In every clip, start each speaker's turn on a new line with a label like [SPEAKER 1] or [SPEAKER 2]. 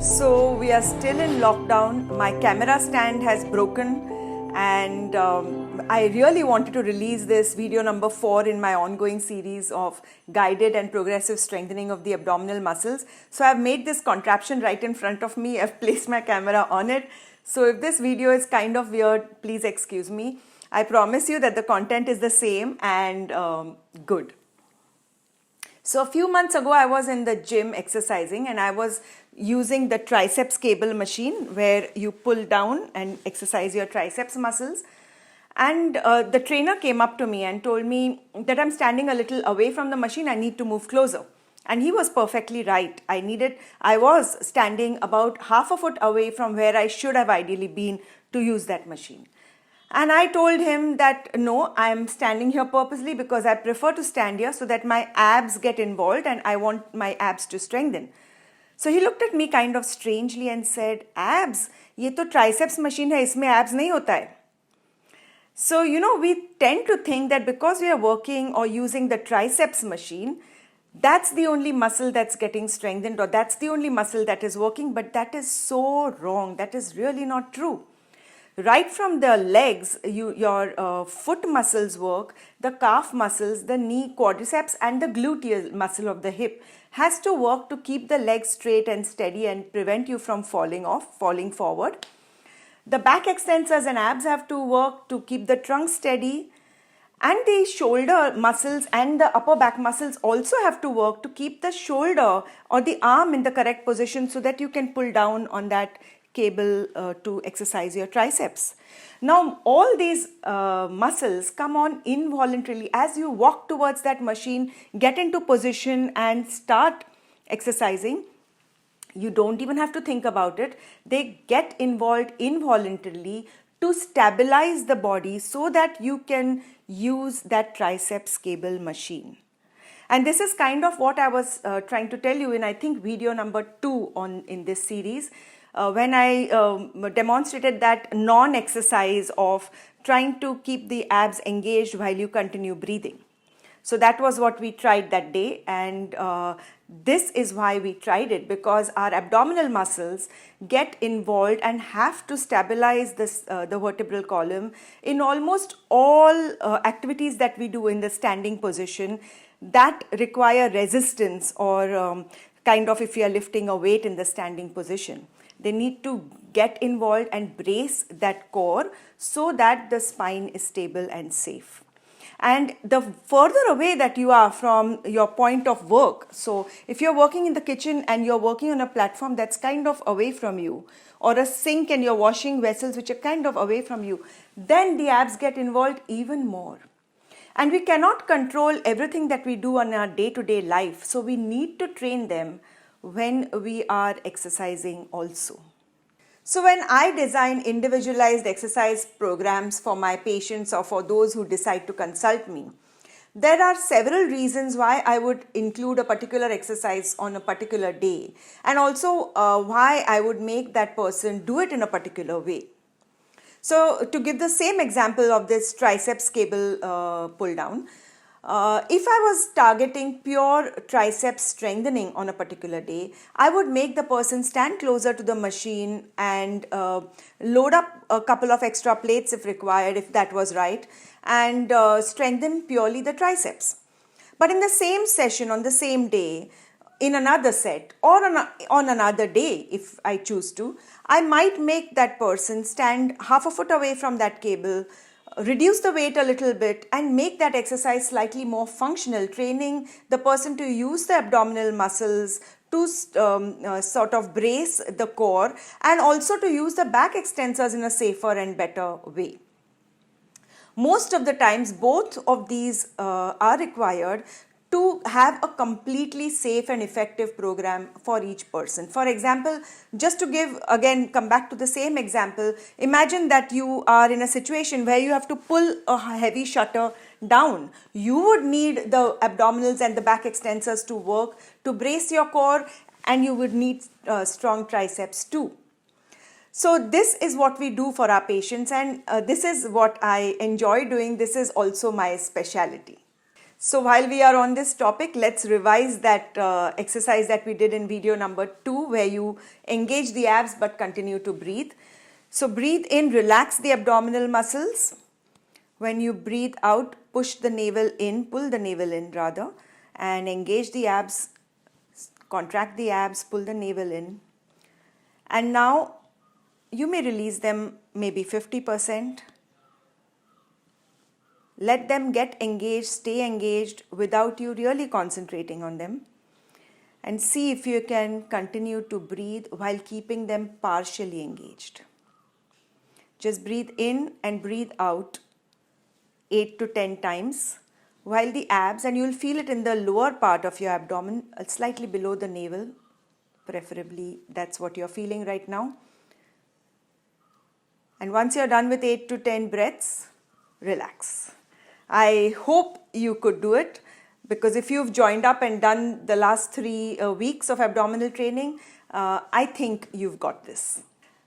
[SPEAKER 1] So we are still in lockdown. My camera stand has broken, and I really wanted to release this video number 4 in my ongoing series of guided and progressive strengthening of the abdominal muscles. So I've made this contraption right in front of me. I've placed my camera on it. So if this video is kind of weird, please excuse me. I promise you that the content is the same and good. So a few months ago, I was in the gym exercising, and I was using the triceps cable machine where you pull down and exercise your triceps muscles. And the trainer came up to me and told me that I'm standing a little away from the machine. I need to move closer. And he was perfectly right. I was standing about half a foot away from where I should have ideally been to use that machine. And I told him that no, I am standing here purposely because I prefer to stand here so that my abs get involved and I want my abs to strengthen. So he looked at me kind of strangely and said, abs? ये तो triceps machine है, इसमें abs नहीं होता है. So, we tend to think that because we are working or using the triceps machine, that's the only muscle that's getting strengthened or that's the only muscle that is working, but that is so wrong. That is really not true. Right from the legs, your foot muscles work, the calf muscles, the knee, quadriceps and the gluteal muscle of the hip has to work to keep the legs straight and steady and prevent you from falling forward. The back extensors and abs have to work to keep the trunk steady, and the shoulder muscles and the upper back muscles also have to work to keep the shoulder or the arm in the correct position so that you can pull down on that cable to exercise your triceps. Now, all these muscles come on involuntarily as you walk towards that machine, get into position and start exercising. You don't even have to think about it. They get involved involuntarily to stabilize the body so that you can use that triceps cable machine. And this is kind of what I was trying to tell you in, I think, video number 2 in this series. When I demonstrated that non-exercise of trying to keep the abs engaged while you continue breathing. So that was what we tried that day, and this is why we tried it, because our abdominal muscles get involved and have to stabilize the vertebral column in almost all activities that we do in the standing position that require resistance or kind of if you are lifting a weight in the standing position. They need to get involved and brace that core so that the spine is stable and safe. And the further away that you are from your point of work, so if you're working in the kitchen and you're working on a platform that's kind of away from you, or a sink and you're washing vessels which are kind of away from you, then the abs get involved even more. And we cannot control everything that we do on our day-to-day life, so we need to train them when we are exercising also. So when I design individualized exercise programs for my patients or for those who decide to consult me, there are several reasons why I would include a particular exercise on a particular day, and also why I would make that person do it in a particular way. So to give the same example of this triceps cable pull down, if I was targeting pure triceps strengthening on a particular day, I would make the person stand closer to the machine and load up a couple of extra plates if required, if that was right, and strengthen purely the triceps. But in the same session, on the same day, in another set or on another day, if I choose to, I might make that person stand half a foot away from that cable, reduce the weight a little bit and make that exercise slightly more functional, training the person to use the abdominal muscles to sort of brace the core and also to use the back extensors in a safer and better way. Most of the times, both of these are required to have a completely safe and effective program for each person. For example, just to come back to the same example, imagine that you are in a situation where you have to pull a heavy shutter down. You would need the abdominals and the back extensors to work to brace your core, and you would need strong triceps too. So this is what we do for our patients, and this is what I enjoy doing. This is also my specialty. So while we are on this topic, let's revise that exercise that we did in video number 2, where you engage the abs but continue to breathe. So breathe in, relax the abdominal muscles. When you breathe out, push the navel in, pull the navel in rather, and engage the abs, contract the abs, pull the navel in. And now you may release them maybe 50%. Let them get engaged, stay engaged without you really concentrating on them. And see if you can continue to breathe while keeping them partially engaged. Just breathe in and breathe out 8 to 10 times while the abs, and you'll feel it in the lower part of your abdomen, slightly below the navel, preferably that's what you're feeling right now. And once you're done with 8 to 10 breaths, relax. I hope you could do it, because if you've joined up and done the last 3 weeks of abdominal training, I think you've got this.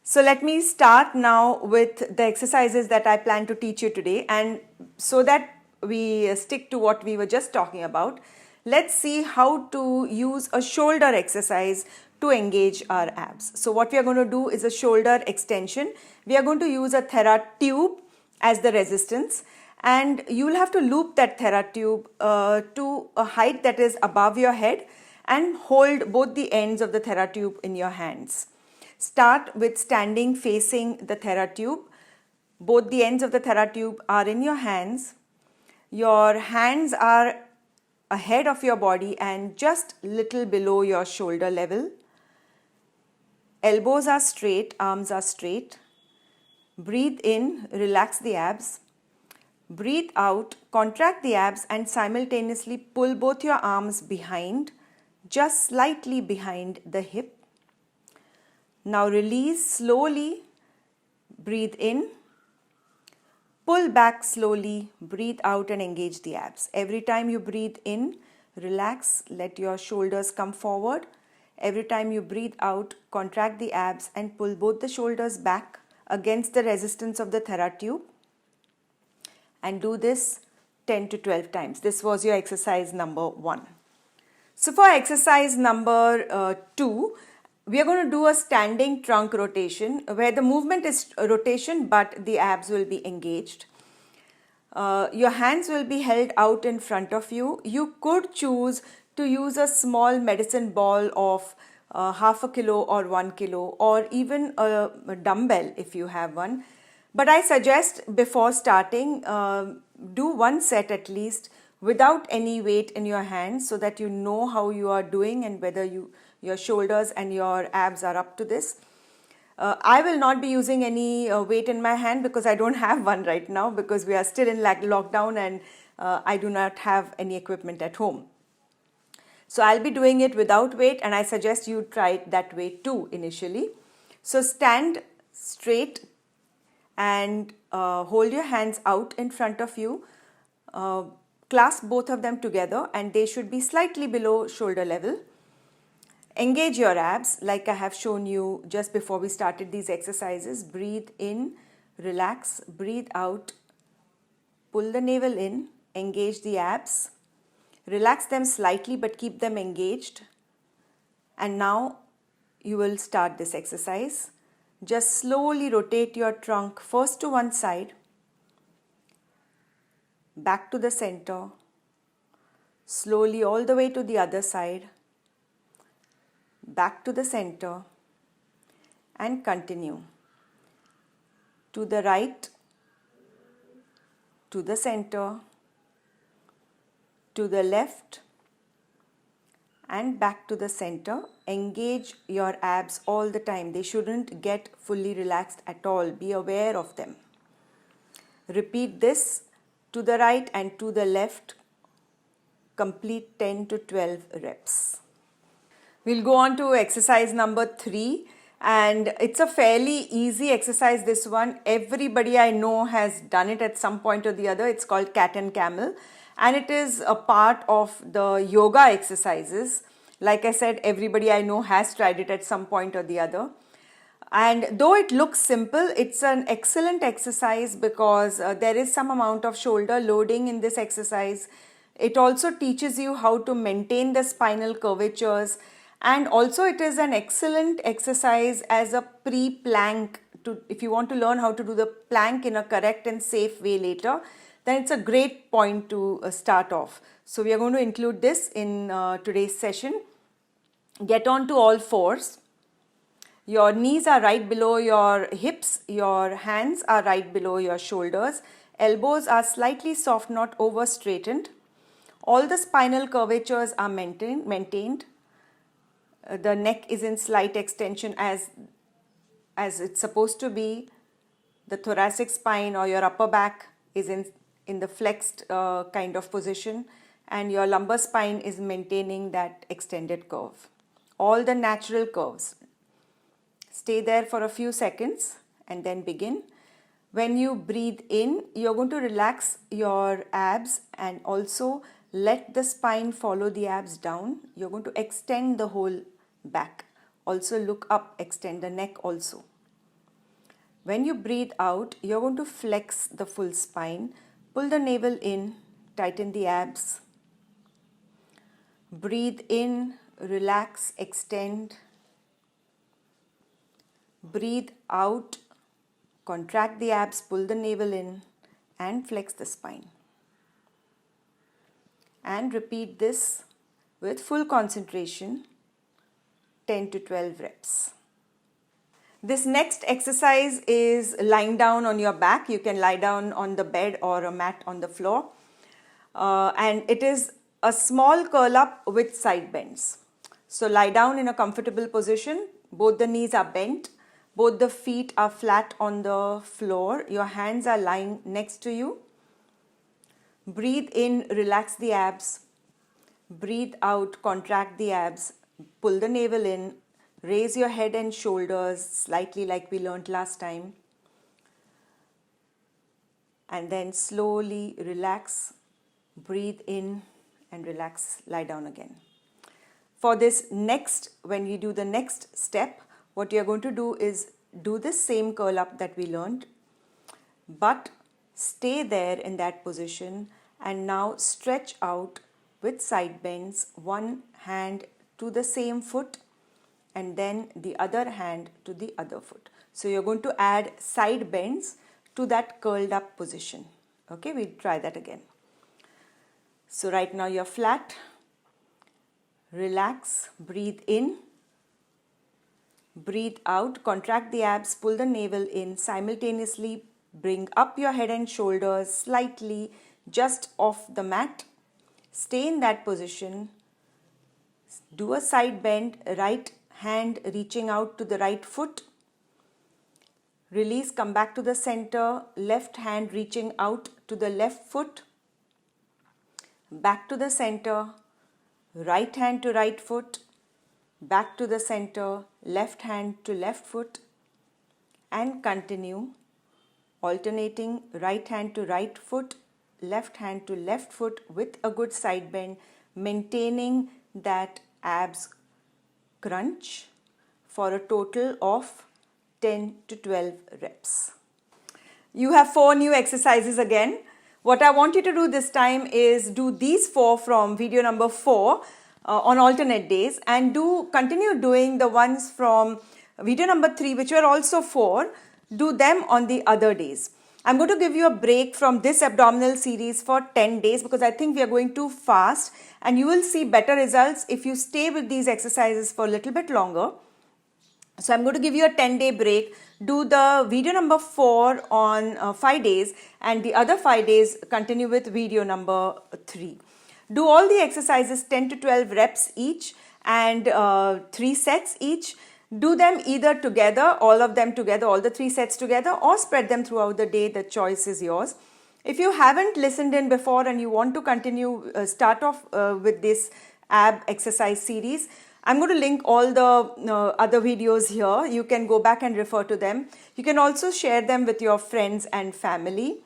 [SPEAKER 1] So let me start now with the exercises that I plan to teach you today, and so that we stick to what we were just talking about, let's see how to use a shoulder exercise to engage our abs. So what we are going to do is a shoulder extension. We are going to use a Thera tube as the resistance, and you will have to loop that Thera tube to a height that is above your head and hold both the ends of the Thera tube in your hands. Start with standing facing the Thera tube. Both the ends of the Thera tube are in your hands. Your hands are ahead of your body and just little below your shoulder level. Elbows are straight, arms are straight. Breathe in, relax the abs. Breathe out, contract the abs and simultaneously pull both your arms behind, just slightly behind the hip. Now release slowly, breathe in, pull back slowly, breathe out and engage the abs. Every time you breathe in, relax, let your shoulders come forward. Every time you breathe out, contract the abs and pull both the shoulders back against the resistance of the Thera tube. And do this 10 to 12 times. This was your exercise number 1. So for exercise number 2, we are going to do a standing trunk rotation where the movement is rotation but the abs will be engaged. Your hands will be held out in front of you. You could choose to use a small medicine ball of half a kilo or 1 kilo, or even a dumbbell if you have one. But I suggest before starting, do 1 set at least without any weight in your hands, so that you know how you are doing and whether your shoulders and your abs are up to this. I will not be using any weight in my hand because I don't have one right now, because we are still in lockdown and I do not have any equipment at home. So I'll be doing it without weight, and I suggest you try it that way too initially. So stand straight and hold your hands out in front of you. Clasp both of them together and they should be slightly below shoulder level. Engage your abs like I have shown you just before we started these exercises. Breathe in, relax, breathe out, pull the navel in, engage the abs, relax them slightly but keep them engaged. And now you will start this exercise. Just slowly rotate your trunk first to one side, back to the center, slowly all the way to the other side, back to the center, and continue. To the right, to the center, to the left, and back to the center. Engage your abs all the time. They shouldn't get fully relaxed at all. Be aware of them. Repeat this to the right and to the left. Complete 10 to 12 reps. We'll go on to exercise number 3, and it's a fairly easy exercise, this one. Everybody I know has done it at some point or the other. It's called cat and camel, and it is a part of the yoga exercises. Like I said, everybody I know has tried it at some point or the other. And though it looks simple, it's an excellent exercise because there is some amount of shoulder loading in this exercise. It also teaches you how to maintain the spinal curvatures, and also it is an excellent exercise as a pre-plank. If you want to learn how to do the plank in a correct and safe way later, then it's a great point to start off. So we are going to include this in today's session. Get on to all fours. Your knees are right below your hips, your hands are right below your shoulders, elbows are slightly soft, not over straightened. All the spinal curvatures are maintained. The neck is in slight extension as it's supposed to be. The thoracic spine or your upper back is in the flexed kind of position, and your lumbar spine is maintaining that extended curve. All the natural curves. Stay there for a few seconds and then begin. When you breathe in, you're going to relax your abs and also let the spine follow the abs down. You're going to extend the whole back. Also look up, extend the neck also. When you breathe out, you're going to flex the full spine. Pull the navel in, tighten the abs. Breathe in, relax, extend. Breathe out, contract the abs, pull the navel in and flex the spine. And repeat this with full concentration, 10 to 12 reps. This next exercise is lying down on your back. You can lie down on the bed or a mat on the floor. And it is a small curl up with side bends. So lie down in a comfortable position. Both the knees are bent. Both the feet are flat on the floor. Your hands are lying next to you. Breathe in, relax the abs. Breathe out, contract the abs. Pull the navel in. Raise your head and shoulders slightly like we learned last time. And then slowly relax. Breathe in and relax. Lie down again. For this next, when you do the next step, what you're going to do is do the same curl up that we learned, but stay there in that position and now stretch out with side bends, one hand to the same foot and then the other hand to the other foot. So you're going to add side bends to that curled up position. Okay, we'll try that again. So right now you're flat, relax, breathe in. Breathe out, contract the abs, pull the navel in, simultaneously bring up your head and shoulders slightly just off the mat. Stay in that position. Do a side bend, right hand reaching out to the right foot. Release, come back to the center, left hand reaching out to the left foot. Back to the center, right hand to right foot. Back to the center, left hand to left foot, and continue alternating right hand to right foot, left hand to left foot with a good side bend, maintaining that abs crunch for a total of 10 to 12 reps. You have 4 new exercises again. What I want you to do this time is do these 4 from video number 4 on alternate days, and continue doing the ones from video number 3, which were also 4, do them on the other days. I'm going to give you a break from this abdominal series for 10 days because I think we are going too fast, and you will see better results if you stay with these exercises for a little bit longer. So I'm going to give you a 10-day break. Do the video number 4 on 5 days, and the other 5 days continue with video number 3. Do all the exercises 10 to 12 reps each and 3 sets each. Do them either together, all of them together, all the 3 sets together, or spread them throughout the day. The choice is yours. If you haven't listened in before and you want to continue, start off with this ab exercise series, I'm going to link all the other videos here. You can go back and refer to them. You can also share them with your friends and family.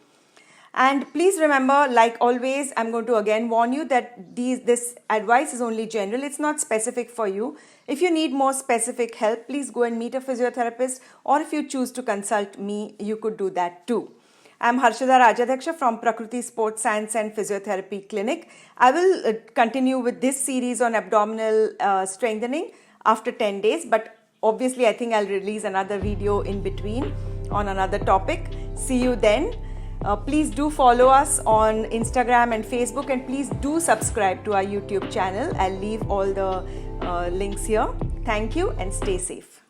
[SPEAKER 1] And please remember, like always, I'm going to again warn you that this advice is only general. It's not specific for you. If you need more specific help, please go and meet a physiotherapist, or if you choose to consult me, you could do that too. I'm Harshada Rajadhaksha from Prakriti Sports Science and Physiotherapy Clinic. I will continue with this series on abdominal strengthening after 10 days, but obviously I think I'll release another video in between on another topic. See you then. Please do follow us on Instagram and Facebook, and please do subscribe to our YouTube channel. I'll leave all the links here. Thank you and stay safe.